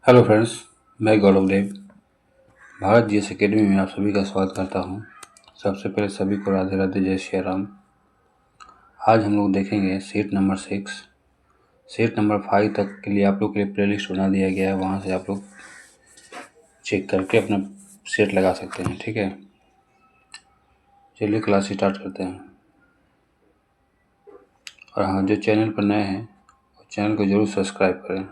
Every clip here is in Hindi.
हेलो फ्रेंड्स, मैं गौरव देव भारत जीएस एकेडमी में आप सभी का स्वागत करता हूं। सबसे पहले सभी को राधे राधे, जय श्री राम। आज हम लोग देखेंगे सेट नंबर 6। सेट नंबर 5 तक के लिए आप लोग के लिए प्लेलिस्ट बना दिया गया है, वहां से आप लोग चेक करके अपना सेट लगा सकते हैं। ठीक है, चलिए क्लास स्टार्ट करते हैं। और हाँ, जो चैनल पर नए हैं चैनल को जरूर सब्सक्राइब करें।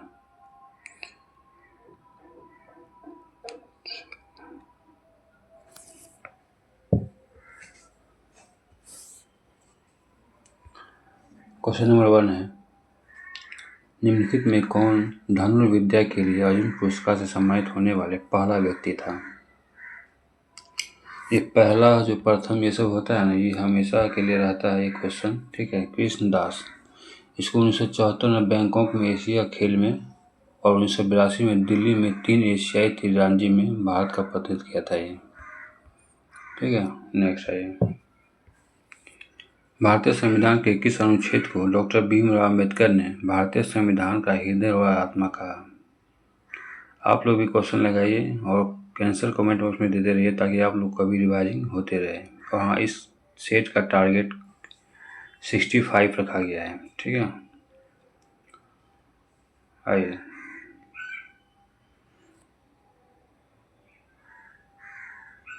क्वेश्चन नंबर 1 है, निम्नलिखित में कौन धनुर्विद्या के लिए अर्जुन पुरस्कार से सम्मानित होने वाले पहला व्यक्ति था? ये पहला जो प्रथम ये सब होता है ना, ये हमेशा के लिए रहता है ये क्वेश्चन। ठीक है, कृष्ण दास। इसको 1974 में बैंकॉक में एशिया खेल में और 1982 में दिल्ली में 3 एशियाई तीरंदाजी में भारत का प्रतिनिधित्व किया था ये। ठीक है, नेक्स्ट है, भारतीय संविधान के किस अनुच्छेद को डॉक्टर भीमराव अम्बेडकर ने भारतीय संविधान का हृदय और आत्मा कहा? आप लोग भी क्वेश्चन लगाइए और कैंसर कमेंट बॉक्स में देते रहिए ताकि आप लोग का भी रिवाइजिंग होते रहे। और हाँ, इस सेट का टारगेट 65 रखा गया है। ठीक है, आइए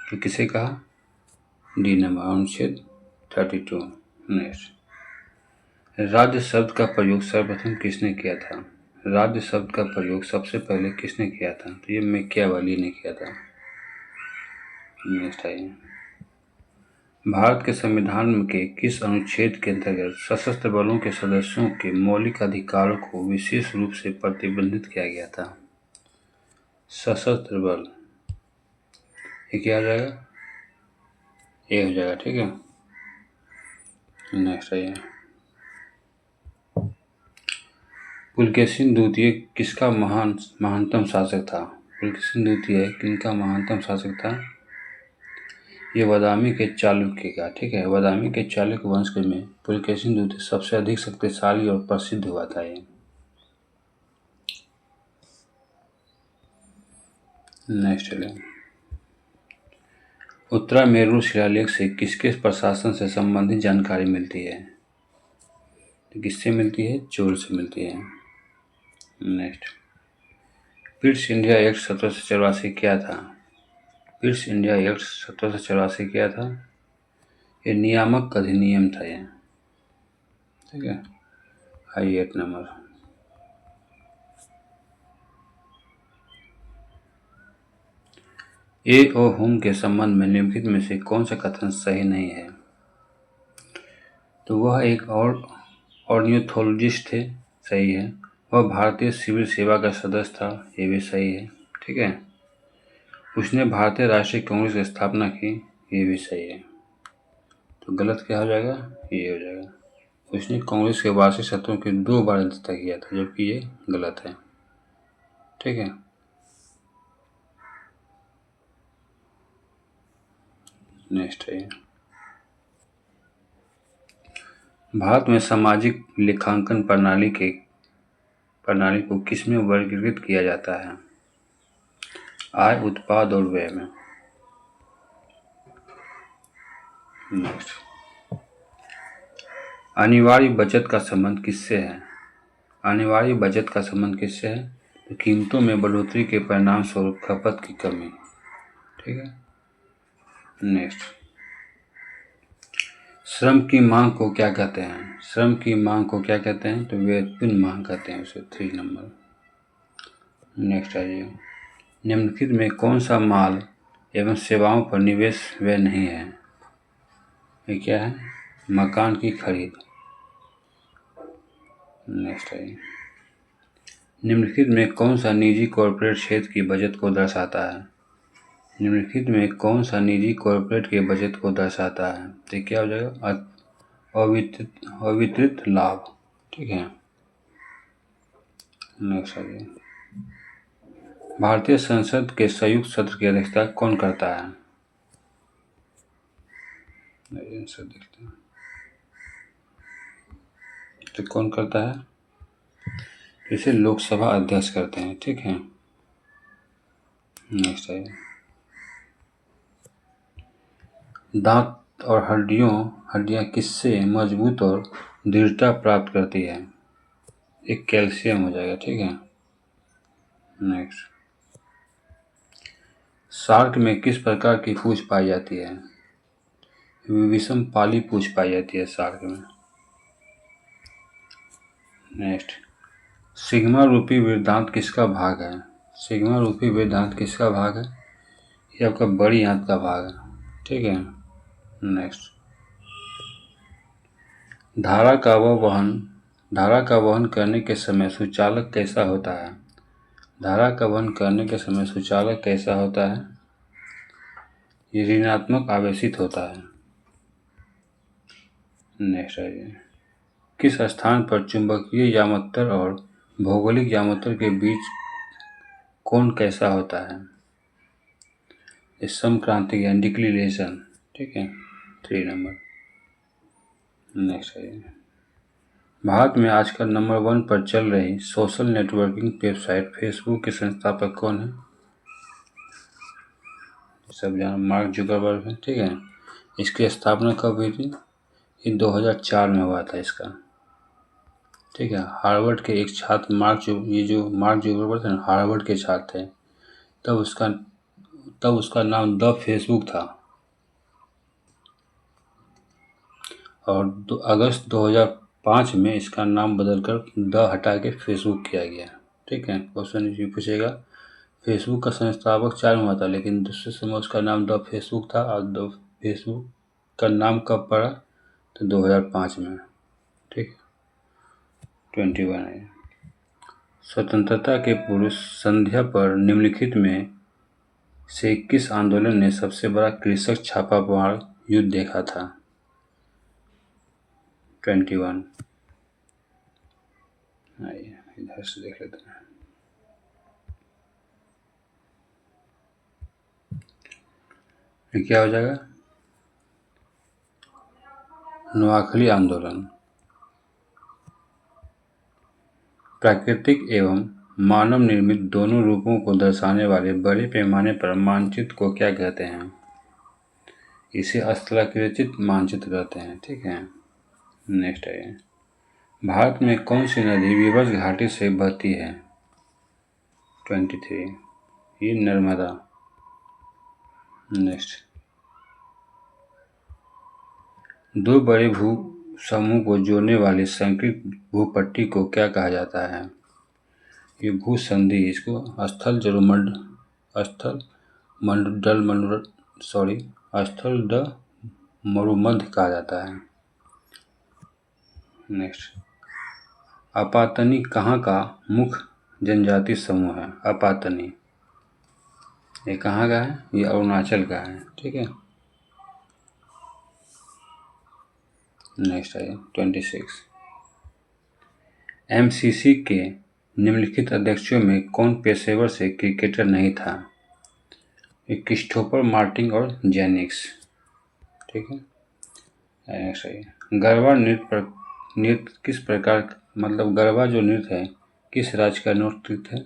तो किसे कहा? डी नंबर, अनुच्छेद 32। नेक्स्ट, राज्य शब्द का प्रयोग सर्वप्रथम किसने किया था? राज्य शब्द का प्रयोग सबसे पहले किसने किया था? तो ये मैकियावेली ने किया था। नेक्स्ट आइए, भारत के संविधान के किस अनुच्छेद के अंतर्गत सशस्त्र बलों के सदस्यों के मौलिक अधिकारों को विशेष रूप से प्रतिबंधित किया गया था? सशस्त्र बल, ये क्या हो जाएगा? ये हो जाएगा। ठीक है, नेक्स्ट आइए, पुलकेशिन द्वितीय किसका महानतम शासक था? पुलकेशिन द्वितीय किनका महानतम शासक था? ये बादामी के चालुक्य का। ठीक है, बादामी के चालुक्य वंश में पुलकेशिन द्वितीय सबसे अधिक शक्तिशाली और प्रसिद्ध हुआ था ये। नेक्स्ट है, उत्तरा मेरू शिलालेख से किसके प्रशासन से संबंधित जानकारी मिलती है? तो किससे मिलती है? चोल से मिलती है। नेक्स्ट, पिट्स इंडिया एक्ट 1784 क्या था? पिट्स इंडिया एक्ट 1784 क्या था? ये नियामक अधिनियम था ये। ठीक है, आइए 8 नंबर, ए ओ होम के संबंध में निम्नलिखित में से कौन सा कथन सही नहीं है? तो वह एक और ऑर्नियोथोलॉजिस्ट थे, सही है। वह भारतीय सिविल सेवा का सदस्य था, ये भी सही है। ठीक है, उसने भारतीय राष्ट्रीय कांग्रेस की स्थापना की, ये भी सही है। तो गलत क्या हो जाएगा? ये हो जाएगा, उसने कांग्रेस के वार्षिक सत्रों के 2 बार अध्यक्षता किया था, जबकि ये गलत है। ठीक है, नेक्स्ट है, भारत में सामाजिक लेखांकन प्रणाली को किसमें वर्गीकृत किया जाता है? आय, उत्पाद और व्यय में। नेक्स्ट, अनिवार्य बचत का संबंध किससे है? अनिवार्य बचत का संबंध किससे है? तो कीमतों में बढ़ोतरी के परिणाम स्वरूप खपत की कमी। ठीक है, नेक्स्ट, श्रम की मांग को क्या कहते हैं? श्रम की मांग को क्या कहते हैं? तो व्युत्पन्न मांग कहते हैं उसे। 3 नंबर, नेक्स्ट आइए, निम्नलिखित में कौन सा माल एवं सेवाओं पर निवेश व्यय नहीं है? ये क्या है? मकान की खरीद। नेक्स्ट आइए, निम्नलिखित में कौन सा निजी कॉर्पोरेट क्षेत्र की बचत को दर्शाता है? निम्नलिखित में कौन सा निजी कॉर्पोरेट के बचत को दर्शाता है? तो क्या हो जाएगा? अवितरित लाभ। ठीक है, नेक्स्ट आइए, भारतीय संसद के संयुक्त सत्र की अध्यक्षता कौन करता है? देखते हैं तो कौन करता है? इसे लोकसभा अध्यक्ष करते हैं। ठीक है, नेक्स्ट है दांत और हड्डियां किससे मजबूत और दृढ़ता प्राप्त करती है? एक कैल्शियम हो जाएगा। ठीक है। नेक्स्ट, शार्क में किस प्रकार की पूंछ पाई जाती है? विषम पाली पूंछ पाई जाती है शार्क में। नेक्स्ट, सिग्मा रूपी वृद्धांत किसका भाग है? सिग्मा रूपी वृद्धांत किसका भाग है? ये आपका बड़ी आंत का भाग है। ठीक है। नेक्स्ट, धारा का वहन करने के समय सुचालक कैसा होता है? धारा का वहन करने के समय सुचालक कैसा होता है? ये ऋणात्मक आवेशित होता है। नेक्स्ट है, किस स्थान पर चुंबकीय यामत्तर और भौगोलिक यामत्तर के बीच कोण कैसा होता है? समक्रांतिक या डिक्लिनेशन। ठीक है। 3 नंबर। नेक्स्ट है, भारत में आजकल नंबर 1 पर चल रही सोशल नेटवर्किंग वेबसाइट फेसबुक के संस्थापक कौन है? सब जान मार्क जुकरबर्ग है। ठीक है। इसकी स्थापना कब हुई थी? ये 2004 में हुआ था इसका। ठीक है। हार्वर्ड के एक छात्र मार्क जुकरबर्ग थे, हार्वर्ड के छात्र थे। तब उसका नाम द फेसबुक था और अगस्त 2005 में इसका नाम बदलकर द हटा के फेसबुक किया गया। ठीक है। क्वेश्चन ये पूछेगा, फेसबुक का संस्थापक 4 में हुआ था, लेकिन दूसरे समय उसका नाम द फेसबुक था और द फेसबुक का नाम कब पड़ा? तो 2005 में। ठीक है। 21 है, स्वतंत्रता के पूर्व संध्या पर निम्नलिखित में से किस आंदोलन ने सबसे बड़ा कृषक छापामार युद्ध देखा था? 21। आइए इधर से देख लेते हैं। ये क्या हो जाएगा? नोआखली आंदोलन। प्राकृतिक एवं मानव निर्मित दोनों रूपों को दर्शाने वाले बड़े पैमाने पर मानचित्र को क्या कहते हैं? इसे स्थलाकृतिक मानचित्र कहते हैं। ठीक है। नेक्स्ट है, भारत में कौन सी नदी विवश घाटी से बहती है? 23। ये नर्मदा। नेक्स्ट, दो बड़े भू समूह को जोड़ने वाली संकीर्ण भूपट्टी को क्या कहा जाता है? ये भूसंधि। इसको स्थल द मरुमध्य कहा जाता है। नेक्स्ट, अपातनी कहाँ का मुख्य जनजाति समूह है? अपातनी ये कहाँ का है? ये अरुणाचल का है। ठीक है। नेक्स्ट है 26, एमसीसी के निम्नलिखित अध्यक्षों में कौन पेशेवर से क्रिकेटर नहीं था? क्रिस्टोफर मार्टिन और जेनिक्स। ठीक है। नेक्स्ट है, गरबा नृत्य किस प्रकार, मतलब गरबा जो नृत्य है किस राज्य का नृत्य है?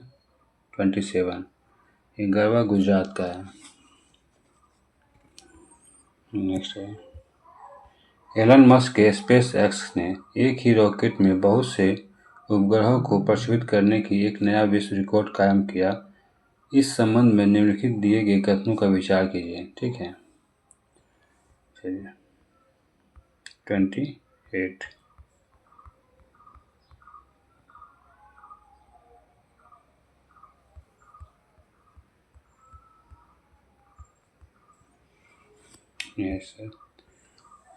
27। ये गरबा गुजरात का है। नेक्स्ट है, एलन मस्क के स्पेस एक्स ने एक ही रॉकेट में बहुत से उपग्रहों को प्रक्षेपित करने की एक नया विश्व रिकॉर्ड कायम किया। इस संबंध में निम्नलिखित दिए गए कथनों का विचार कीजिए। ठीक है। चलिए 28,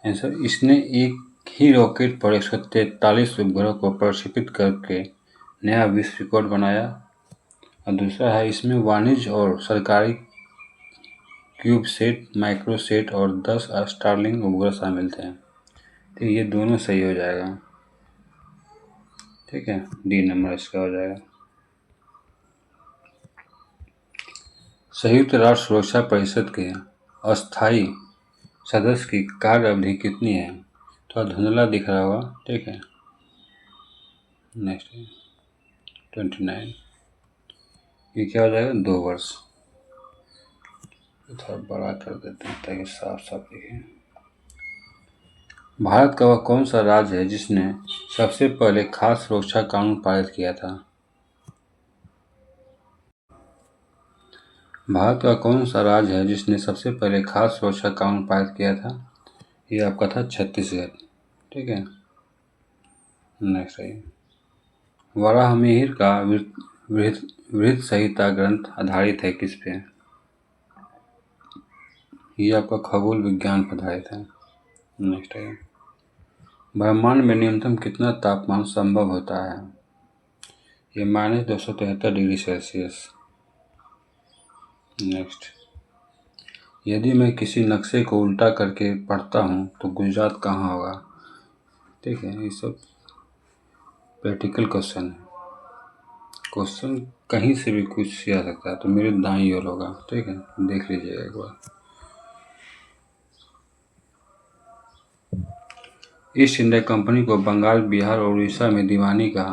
आंसर, इसने एक ही रॉकेट पर 143 उपग्रह को प्रक्षेपित करके नया विश्व रिकॉर्ड बनाया। और दूसरा है, इसमें वाणिज्य और सरकारी क्यूबसेट, माइक्रोसेट और 10 स्टारलिंक उपग्रह शामिल थे। तो ये दोनों सही हो जाएगा। ठीक है। डी नंबर इसका हो जाएगा। संयुक्त राष्ट्र सुरक्षा परिषद के अस्थायी सदस्य की कार्य अवधि कितनी है? थोड़ा धुंधला दिख रहा होगा। ठीक है। नेक्स्ट है 29, ये क्या हो जाएगा? 2 वर्ष। थोड़ा बड़ा कर देते हैं ताकि साफ साफ दिखे। भारत का वह कौन सा राज्य है जिसने सबसे पहले खाद्य सुरक्षा कानून पारित किया था? भारत का कौन सा राज्य है जिसने सबसे पहले खाद्य सुरक्षा कानून पारित किया था? ये आपका था छत्तीसगढ़। ठीक है, नेक्स्ट है वराहमिहिर का वृहत संहिता ग्रंथ आधारित है किस पे? ये आपका खगोल विज्ञान पर आधारित है। नेक्स्ट है ब्रह्मांड में न्यूनतम कितना तापमान संभव होता है? ये -273 डिग्री सेल्सियस। नेक्स्ट, यदि मैं किसी नक्शे को उल्टा करके पढ़ता हूँ तो गुजरात कहाँ होगा? ठीक है, ये सब प्रैक्टिकल क्वेश्चन है। क्वेश्चन कहीं से भी कुछ आ सकता है, तो मेरे दाईं ओर होगा। ठीक है, देख लीजिएगा एक बार। ईस्ट इंडिया कंपनी को बंगाल, बिहार और उड़ीसा में दीवानी का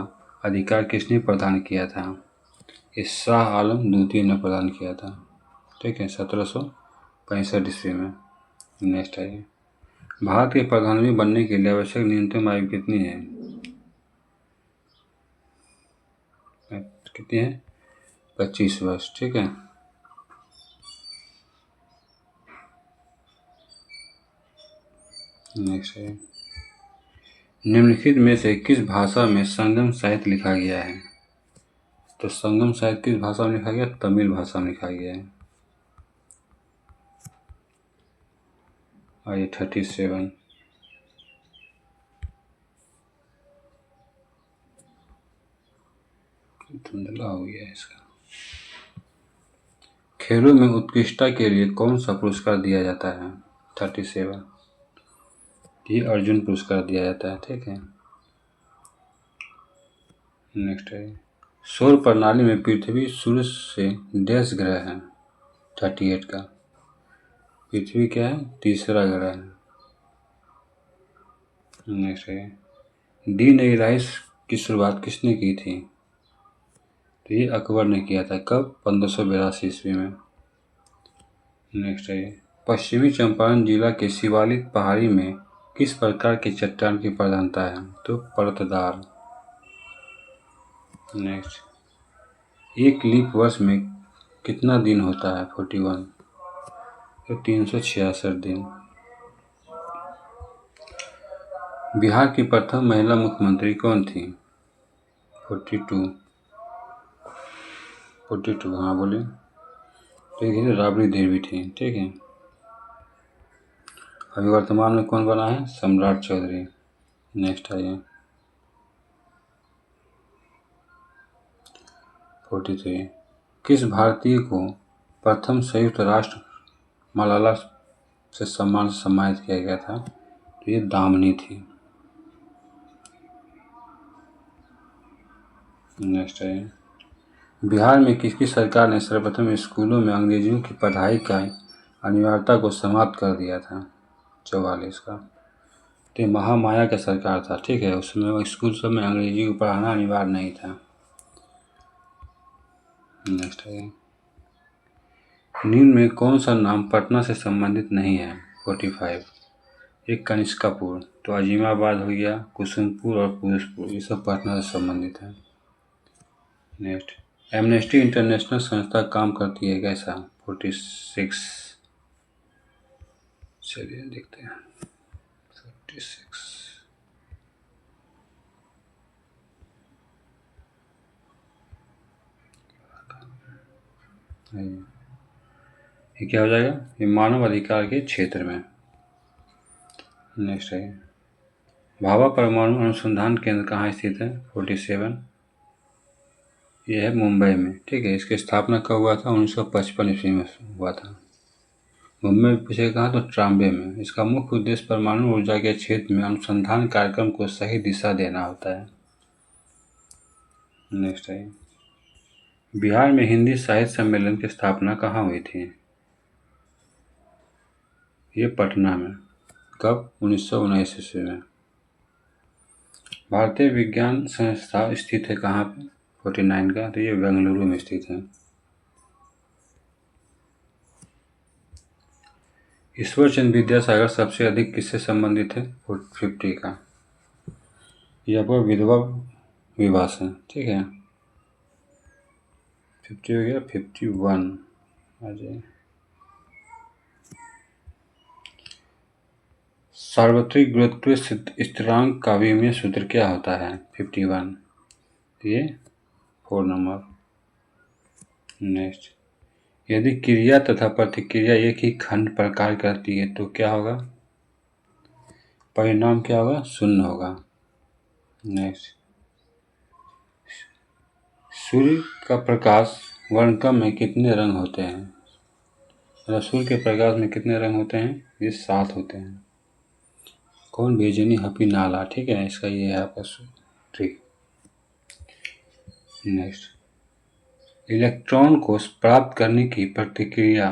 अधिकार किसने प्रदान किया था? इस शाह आलम द्वितीय ने प्रदान किया था। ठीक है, 1765 ईस्वी में। नेक्स्ट है भारत के प्रधानमंत्री बनने के लिए आवश्यक न्यूनतम आयु कितनी है? कितनी है? 25 वर्ष। ठीक है, नेक्स्ट है निम्नलिखित में से किस भाषा में संगम साहित्य लिखा गया है? तो संगम साहित्य किस भाषा में लिखा गया? तमिल भाषा में लिखा गया है। आइए 37 धुंधला हो गया है इसका। खेलों में उत्कृष्टता के लिए कौन सा पुरस्कार दिया जाता है? 37 ये अर्जुन पुरस्कार दिया जाता है। ठीक है, नेक्स्ट है सौर प्रणाली में पृथ्वी सूर्य से डैश ग्रह है? 38 का पृथ्वी क्या है? तीसरा ग्रह है। नेक्स्ट है डी नई राइस की शुरुआत किसने की थी? तो ये अकबर ने किया था। कब? 1582 ईस्वी में। नेक्स्ट है पश्चिमी चंपारण जिला के शिवालिक पहाड़ी में किस प्रकार के चट्टान की प्रधानता है? तो परतदार। नेक्स्ट एक लीप वर्ष में कितना दिन होता है? 41। तो 366 दिन। बिहार की प्रथम महिला मुख्यमंत्री कौन थी? 42। हाँ बोलिए। ठीक है, राबड़ी देवी थी। ठीक है, अभी वर्तमान में कौन बना है? सम्राट चौधरी। नेक्स्ट आइए 43 किस भारतीय को प्रथम संयुक्त राष्ट्र मलाला से सम्मान से सम्मानित किया गया था? तो ये दामिनी थी। नेक्स्ट है बिहार में किसकी सरकार ने सर्वप्रथम स्कूलों में अंग्रेजियों की पढ़ाई का अनिवार्यता को समाप्त कर दिया था? 44 का। तो महामाया का सरकार था। ठीक है, उसमें स्कूल सब में अंग्रेजी को पढ़ाना अनिवार्य नहीं था। नेक्स्ट है निम्न में कौन सा नाम पटना से संबंधित नहीं है? 45 एक कनिष्कापुर। तो अजीमाबाद हो गया, कुसुमपुर और पुरुषपुर, ये सब पटना से संबंधित है। नेक्स्ट एमनेस्टी इंटरनेशनल संस्था काम करती है कैसा? 46 चलिए देखते हैं 46 ये क्या हो जाएगा? ये मानव अधिकार के क्षेत्र में। नेक्स्ट है भाभा परमाणु अनुसंधान केंद्र कहाँ स्थित है? 47 ये है मुंबई में। ठीक है, इसकी स्थापना कब हुआ था? 1955 ईस्वी में हुआ था। मुंबई में पूछे कहाँ? तो ट्राम्बे में। इसका मुख्य उद्देश्य परमाणु ऊर्जा के क्षेत्र में अनुसंधान कार्यक्रम को सही दिशा देना होता है। नेक्स्ट है बिहार में हिंदी साहित्य सम्मेलन की स्थापना कहाँ हुई थी? ये पटना में। कब? 1919 ईस्वी में। भारतीय विज्ञान संस्था स्थित है कहाँ पे? 49 का। तो ये बेंगलुरु में स्थित है। ईश्वरचंद्र विद्यासागर सबसे अधिक किससे संबंधित है? 50 का। ये आपका विधवा विवाह से, ठीक है। 50 हो गया, 51 आ जाए। सार्वत्रिक गुरुत्वीय स्थिरांक का अभिमेय सूत्र क्या होता है? 51। ये 4 नंबर। नेक्स्ट, यदि क्रिया तथा प्रतिक्रिया एक ही खंड पर कार्य करती है तो क्या होगा? परिणाम क्या होगा? शून्य होगा। नेक्स्ट, सूर्य का प्रकाश वर्णक्रम में कितने रंग होते हैं? मतलब सूर्य के प्रकाश में कितने रंग होते हैं? ये 7 होते हैं। कौन भेजनी हपी नाला, ठीक है, इसका ये है आपका ट्रिक। नेक्स्ट, इलेक्ट्रॉन को प्राप्त करने की प्रतिक्रिया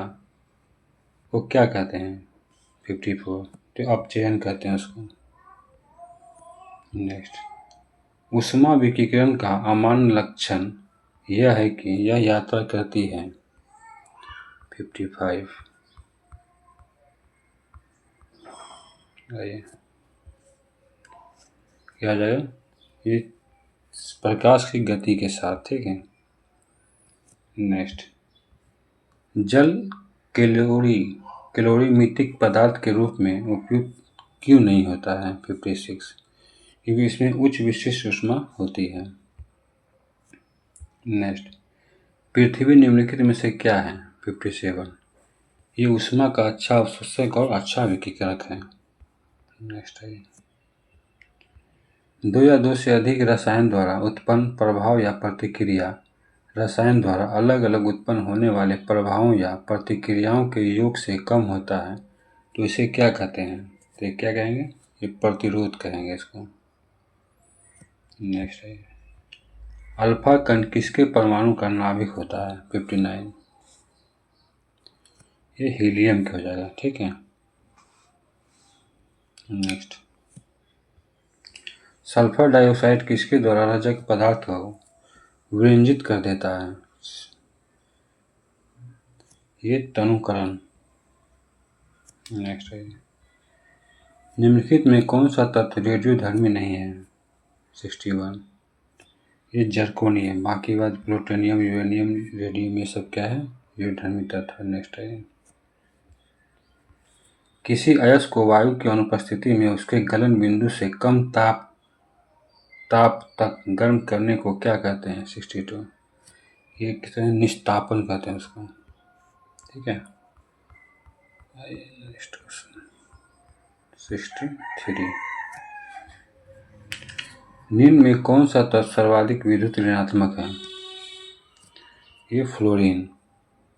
को क्या कहते हैं? 54, तो अपचयन कहते हैं उसको। नेक्स्ट, ऊष्मा विकिरण का अमान्य लक्षण यह है कि यह यात्रा करती है। 55। आइए क्या आ जाएगा? ये प्रकाश की गति के साथ, ठीक है। नेक्स्ट, जल कैलोरीमीट्रिक पदार्थ के रूप में उपयुक्त क्यों नहीं होता है? 56, क्योंकि इसमें उच्च विशिष्ट ऊष्मा होती है। नेक्स्ट, पृथ्वी निम्नलिखित में से क्या है? 57, ये ऊष्मा का अच्छा अवशोषक और अच्छा विकिरणक है। नेक्स्ट है, दो या दो से अधिक रसायन द्वारा उत्पन्न प्रभाव या प्रतिक्रिया रसायन द्वारा अलग अलग उत्पन्न होने वाले प्रभावों या प्रतिक्रियाओं के योग से कम होता है तो इसे क्या कहते हैं? तो क्या कहेंगे? ये प्रतिरोध कहेंगे इसको। नेक्स्ट है, अल्फा कण किसके परमाणु का नाभिक होता है? 59, ये हीलियम का हो जाएगा, ठीक है। नेक्स्ट, सल्फर डाइऑक्साइड किसके द्वारा रजक पदार्थ को विरंजित कर देता है? ये तनुकरण। नेक्स्ट है, निम्नलिखित में कौन सा तत्व रेडियोधर्मी नहीं है? 61, ये जर्कोनियम। बाकी बात प्लूटोनियम, यूरेनियम, रेडियम, ये सब क्या है? रेडियोधर्मी तत्व। नेक्स्ट है, किसी अयस्क को वायु की अनुपस्थिति में उसके गलन बिंदु से कम ताप तक गर्म करने को क्या कहते हैं? 62, ये कहते हैं निस्तापन कहते हैं उसको, ठीक है। नेक्स्ट क्वेश्चन 63, निम्न में कौन सा तत्व सर्वाधिक विद्युत ऋणात्मक है? ये फ्लोरीन,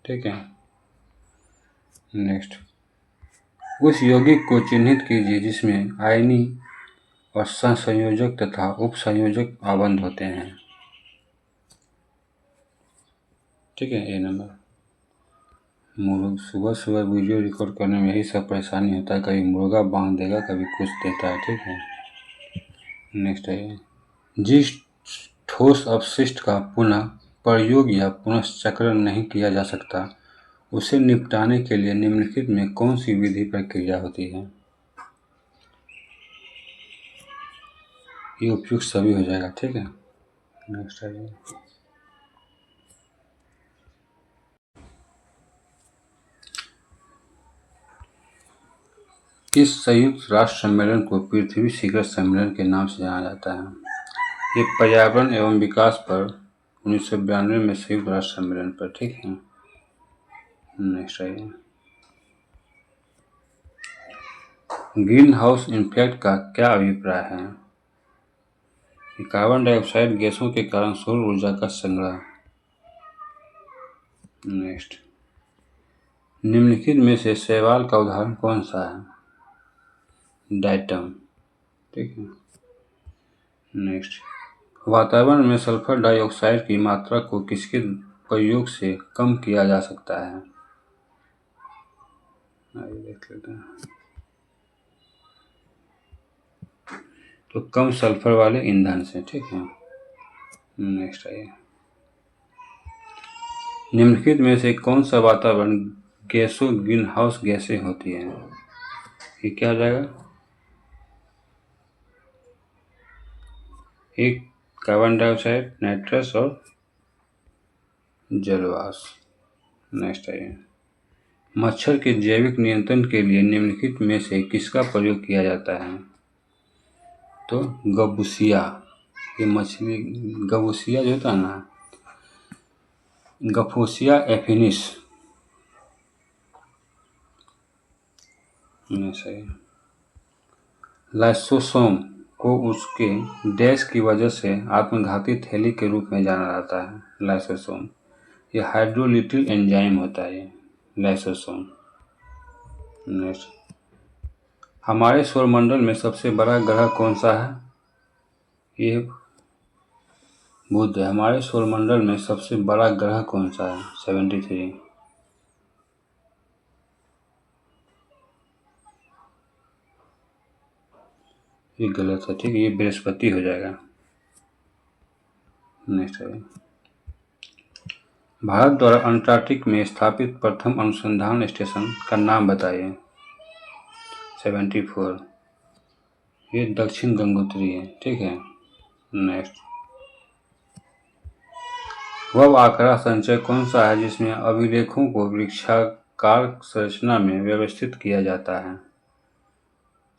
ठीक है। नेक्स्ट, उस यौगिक को चिन्हित कीजिए जिसमें आयनी और सहसंयोजक तथा उपसंयोजक आबंध होते हैं, ठीक है। ए नंबर। सुबह सुबह वीडियो रिकॉर्ड करने में यही सब परेशानी होता है, कभी मुर्गा बांध देगा, कभी कुछ देता है, ठीक है। नेक्स्ट है, जिस ठोस अपशिष्ट का पुनः प्रयोग या पुनश्चक्रण नहीं किया जा सकता उसे निपटाने के लिए निम्नलिखित में कौन सी विधि प्रक्रिया होती है? ये उपयुक्त सभी हो जाएगा, ठीक है। नेक्स्ट है, इस संयुक्त राष्ट्र सम्मेलन को पृथ्वी शिखर सम्मेलन के नाम से जाना जाता है। ये पर्यावरण एवं विकास पर 1992 में संयुक्त राष्ट्र सम्मेलन पर, ठीक है। नेक्स्ट है, ग्रीन हाउस इफेक्ट का क्या अभिप्राय है? कार्बन डाइऑक्साइड गैसों के कारण सौर ऊर्जा का संग्रह। नेक्स्ट, निम्नलिखित में से शैवाल का उदाहरण कौन सा है? डाइटम, ठीक है। नेक्स्ट, वातावरण में सल्फर डाइऑक्साइड की मात्रा को किसके प्रयोग से कम किया जा सकता है? आइए देख लेते हैं। तो कम सल्फर वाले ईंधन से, ठीक है। नेक्स्ट आइए, निम्नलिखित में से कौन सा वातावरण गैसों ग्रीन हाउस गैसें होती हैं। ये क्या हो जाएगा? एक कार्बन डाइऑक्साइड, नाइट्रस और जलवाष्प। नेक्स्ट आइए। मच्छर के जैविक नियंत्रण के लिए निम्नलिखित में से किसका प्रयोग किया जाता है? तो गबूसिया। ये मछली गबूसिया जो होता है ना, गफोसिया एफिनिस। सही। लाइसोसोम को उसके डैश की वजह से आत्मघाती थैली के रूप में जाना जाता है। लाइसोसोम ये हाइड्रोलिटिल एंजाइम होता है। लाइसोसोम। नेक्स्ट। हमारे सौरमंडल में सबसे बड़ा ग्रह कौन सा है? ये बुध है। हमारे सौरमंडल में सबसे बड़ा ग्रह कौन सा है? 73। ये गलत है, ठीक है, ये बृहस्पति हो जाएगा। नेक्स्ट है। भारत द्वारा अंटार्कटिक में स्थापित प्रथम अनुसंधान स्टेशन का नाम बताइए। 74। ये दक्षिण गंगोत्री है, ठीक है। नेक्स्ट। वह आंकड़ा संचय कौन सा है जिसमें अभिलेखों को वृक्षाकार संरचना में व्यवस्थित किया जाता है?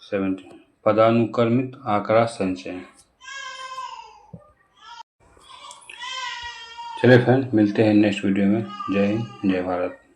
70। पदानुक्रमित आंकड़ा संचय। चलिए फ्रेंड, मिलते हैं नेक्स्ट वीडियो में। जय हिंद, जय भारत।